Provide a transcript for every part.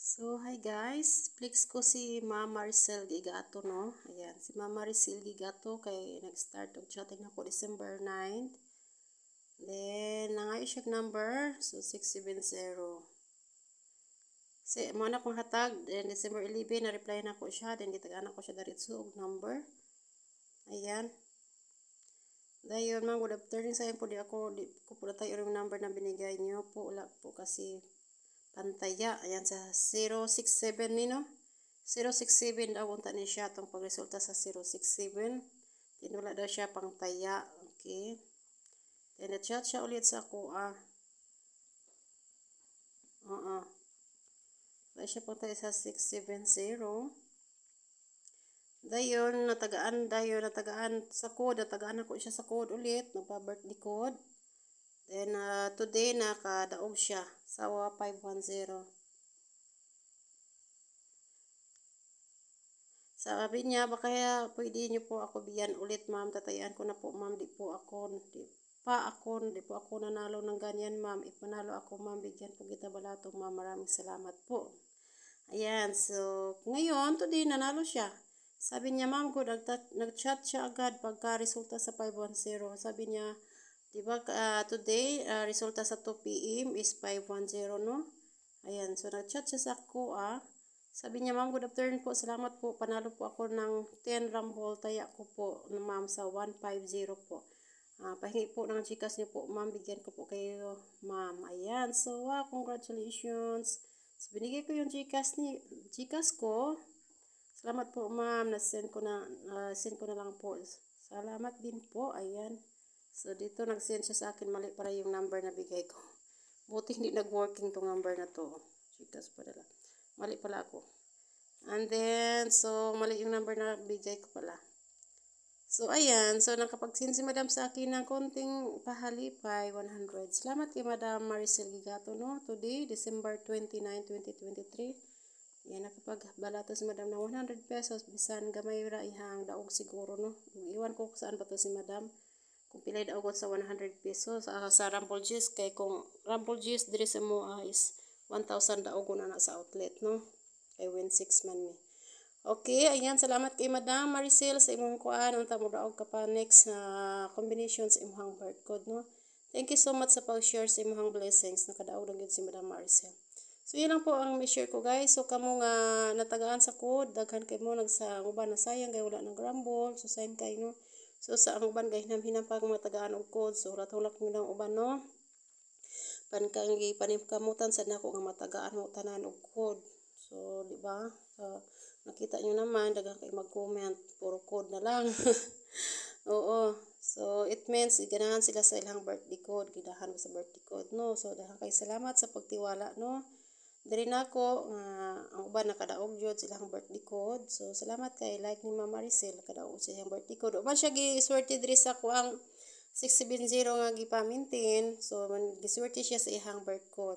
So, hi guys. Flex ko si Ma'am Maricel Gigato, no? Ayan, si Ma'am Maricel Gigato kay nag-start og chatting ako December 9. Then, nangayo siya number. So, 670. Si, mo na kong hatag. Then, December 11, na-reply na ko siya. Then, gitagaan ko siya daritso og number. Ayan. Dayon, ma'am, good afternoon sa po. Di ko po na tayo yung number na binigay niyo po. Wala po kasi pantaya. Ayan, sa 067 ni, no? 067 daw unta ni siya itong pagresulta sa 067. Then wala daw siya pang taya. Okay. Then na-chat siya ulit sa kuha. Wala siya pang taya sa 670. Dayon, natagaan sa code. Natagaan ako siya sa code ulit. Nagpa-birthday code. Then today nakadaog siya sa 510. Sabi niya, baka pwede niyo po ako biyan ulit, ma'am. Tatayaan ko na po, ma'am. Di po ako nanalo ng ganyan, ma'am. Ipanalo ako, ma'am. Bigyan po kita balato, ma'am. Maraming salamat po. Ayan, so, ngayon, today, nanalo siya. Sabi niya, ma'am, good, nag-chat siya agad pagka resulta sa 510. Sabi niya, diba, today, resulta sa 2 p.m. is 510, no? Ayan, so, nag-chat siya sa kuha. Sabi niya, ma'am, good afternoon po. Salamat po. Panalo po ako ng 10 rumble. Taya ko po, ma'am, sa 150 po. Pahingi po ng Gcash niyo po, ma'am. Bigyan ko po kayo, ma'am. Ayan. So, wow, congratulations. So, binigay ko yung Gcash ko. Salamat po, ma'am. Send ko na lang po. Salamat din po. Ayan. So, dito nag-send siya sa akin. Mali para yung number na bigay ko. Buti hindi nag-working tong number na to. Gcash pa dala. Mali pala ako. And then, so, mali yung number na bigay ko pala. So, ayan. So, nakapag-send si Madam sa akin ng konting pahalipay, 100. Salamat kay Madam Maricel Gigato, no? Today, December 29, 2023. Yan, nakapagbalato si Madam ng 100 pesos. Bisan gamay ra ihang daog siguro, no? Iwan ko saan pa to si Madam. Kung pilay daog sa 100 pesos. Sa Rumble Juice, kay kung Rumble Juice, diri sa mo is 1,000 daog na sa outlet, no? Kay win 6 man mi. Okay, ayan, salamat kay Madam Maricel sa imong kuan. Unta mo daog ka pa next na combinations imong barcode, no? Thank you so much sa pag-share sa imong blessings. Nakadaog lang yun si Madam Maricel. So, yun lang po ang share ko, guys. So, kamo nga natagaan sa code, daghan kay mo nagsa uban na sayang kay wala nang rumble. So, sayang kay, no? So, sa ang uban kay hinam-hinam pa mga tagaan og code. So, ratulak mo lang uban, no? Pankang panimkamutan sa nako nga matagaan mo tanan og code. So, di ba? So, nakita nyo naman, daghang kay mag-comment, puro code na lang. Oo. So, it means, ganahan sila sa ilang birthday code, gidahan mo sa birthday code, no? So, daghang kay salamat sa pagtiwala, no? Diri na ako, ang uban nakadaog jud silang birthday code. So, salamat kay like ni Mama Maricel, nakadaog silang birthday code. Uban siya giswerte diri sa kuang 670 nga gipamintin. So, giswerte siya sa ihang birth code.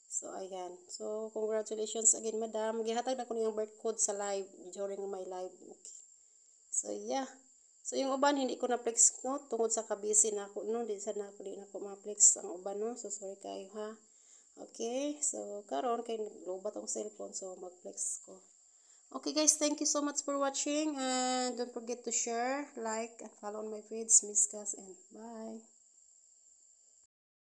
So, ayan. So, congratulations again, Madam. Gihatag na ko niyang birth code sa live, during my live. Okay. So, yeah. So, yung uban, hindi ko na-flex, no? Tungod sa kabisi na ako, no? Di na ako ma-flex ang uban, no? So, sorry kayo, ha? Okay. So, karon kay naglobat ang cellphone. So, mag-flex ko. Okay, guys. Thank you so much for watching. And don't forget to share, like, and follow on my page, Miss Cass, and bye.